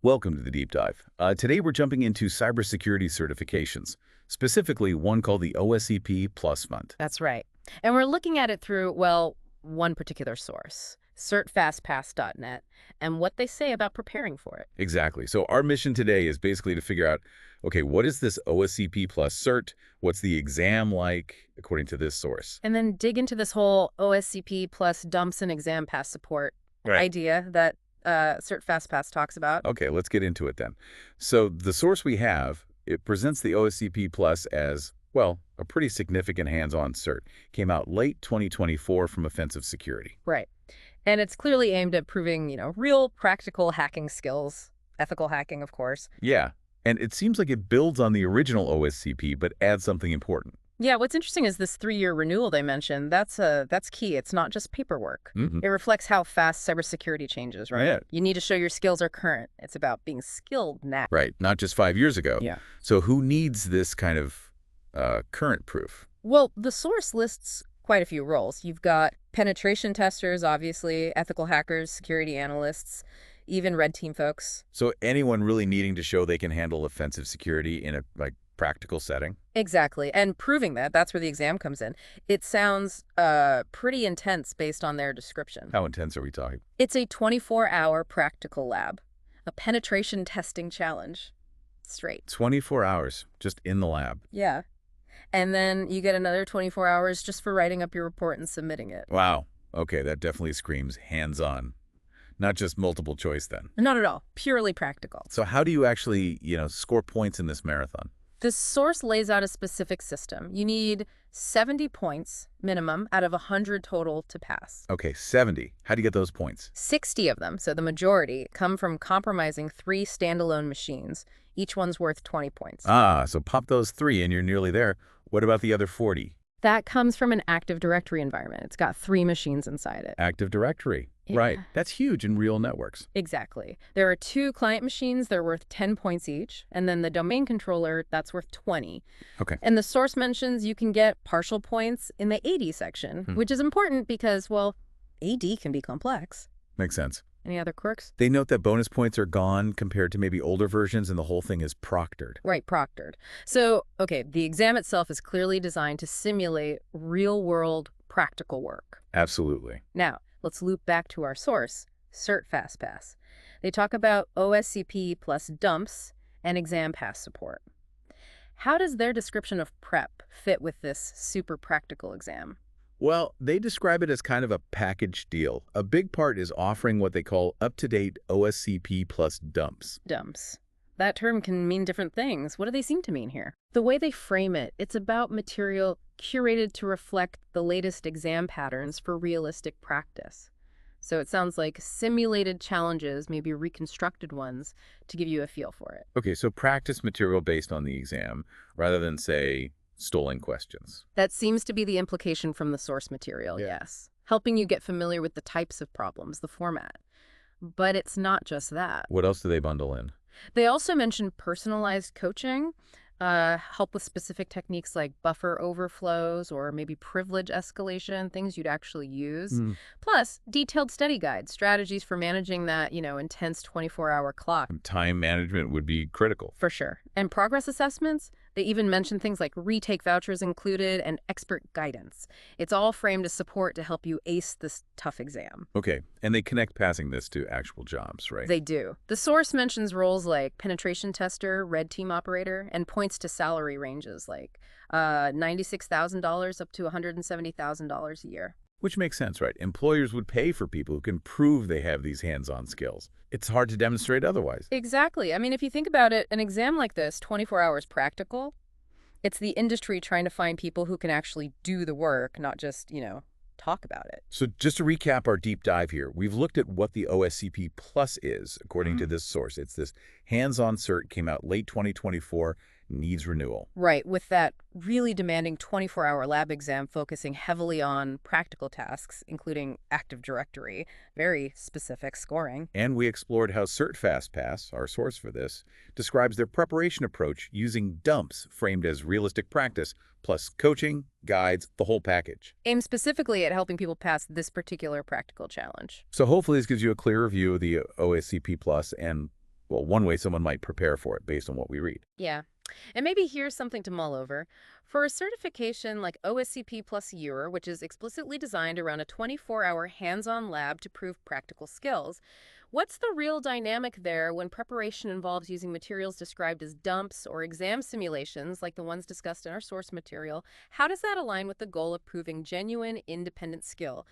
Welcome to the Deep Dive. Today we're jumping into cybersecurity certifications, specifically one called the OSCP Plus Fund. That's right. And we're looking at it through, well, one particular source, certfastpass.net, and what they say about preparing for it. Exactly. So our mission today is basically to figure out, okay, what is this OSCP Plus Cert? What's the exam like according to this source? And then dig into this whole OSCP plus dumps and exam pass support idea that Cert Fast Pass talks about. Okay, let's get into it then. So the source we have, it presents the OSCP Plus as, well, a pretty significant hands-on cert. Came out late 2024 from Offensive Security. Right. And it's clearly aimed at proving, real practical hacking skills, ethical hacking, of course. Yeah, and it seems like it builds on the original OSCP, but adds something important. Yeah, what's interesting is this 3-year renewal they mentioned. That's key. It's not just paperwork. Mm-hmm. It reflects how fast cybersecurity changes, right? Yeah. You need to show your skills are current. It's about being skilled now. Right, not just 5 years ago. Yeah. So who needs this kind of current proof? Well, the source lists quite a few roles. You've got penetration testers, obviously, ethical hackers, security analysts, even red team folks. So anyone really needing to show they can handle offensive security in a practical setting? Exactly. And proving that's where the exam comes in. It sounds pretty intense based on their description. How intense are we talking? It's a 24-hour practical lab, a penetration testing challenge. Straight. 24 hours just in the lab. Yeah. And then you get another 24 hours just for writing up your report and submitting it. Wow. Okay, that definitely screams hands-on. Not just multiple choice then. Not at all. Purely practical. So how do you actually, score points in this marathon? The source lays out a specific system. You need 70 points minimum out of 100 total to pass. Okay, 70. How do you get those points? 60 of them, so the majority, come from compromising 3 standalone machines. Each one's worth 20 points. Ah, so pop those 3 and you're nearly there. What about the other 40? That comes from an Active Directory environment. It's got 3 machines inside it. Active Directory. Yeah. Right. That's huge in real networks. Exactly. There are 2 client machines. They're worth 10 points each. And then the domain controller, that's worth 20. Okay. And the source mentions you can get partial points in the AD section, which is important because, well, AD can be complex. Makes sense. Any other quirks? They note that bonus points are gone compared to maybe older versions, and the whole thing is proctored. Right, proctored. So, okay, the exam itself is clearly designed to simulate real-world practical work. Absolutely. Now, let's loop back to our source, Cert Fast Pass. They talk about OSCP plus dumps and exam pass support. How does their description of prep fit with this super practical exam? Well, they describe it as kind of a package deal. A big part is offering what they call up-to-date OSCP plus dumps. Dumps. That term can mean different things. What do they seem to mean here? The way they frame it, it's about material curated to reflect the latest exam patterns for realistic practice. So it sounds like simulated challenges, maybe reconstructed ones, to give you a feel for it. Okay, so practice material based on the exam, rather than, say, stolen questions. That seems to be the implication from the source material, yes. Helping you get familiar with the types of problems, the format. But it's not just that. What else do they bundle in? They also mention personalized coaching, help with specific techniques like buffer overflows or maybe privilege escalation, things you'd actually use. Plus, detailed study guides, strategies for managing that, intense 24-hour clock. Time management would be critical. For sure. And progress assessments, they even mention things like retake vouchers included and expert guidance. It's all framed as support to help you ace this tough exam. Okay, and they connect passing this to actual jobs, right? They do. The source mentions roles like penetration tester, red team operator, and points to salary ranges like $96,000 up to $170,000 a year. Which makes sense, right? Employers would pay for people who can prove they have these hands-on skills. It's hard to demonstrate otherwise. Exactly. I mean, if you think about it, an exam like this, 24 hours practical, it's the industry trying to find people who can actually do the work, not just, talk about it. So just to recap our deep dive here, we've looked at what the OSCP Plus is, according to this source. It's this hands-on cert, came out late 2024, needs renewal. Right, with that really demanding 24-hour lab exam focusing heavily on practical tasks, including Active Directory, very specific scoring. And we explored how Cert Fast Pass, our source for this, describes their preparation approach using dumps framed as realistic practice, plus coaching, guides, the whole package. Aimed specifically at helping people pass this particular practical challenge. So hopefully this gives you a clearer view of the OSCP Plus and well, one way someone might prepare for it based on what we read. Yeah. And maybe here's something to mull over. For a certification like OSCP plus Euro, which is explicitly designed around a 24-hour hands-on lab to prove practical skills, what's the real dynamic there when preparation involves using materials described as dumps or exam simulations like the ones discussed in our source material? How does that align with the goal of proving genuine, independent skill?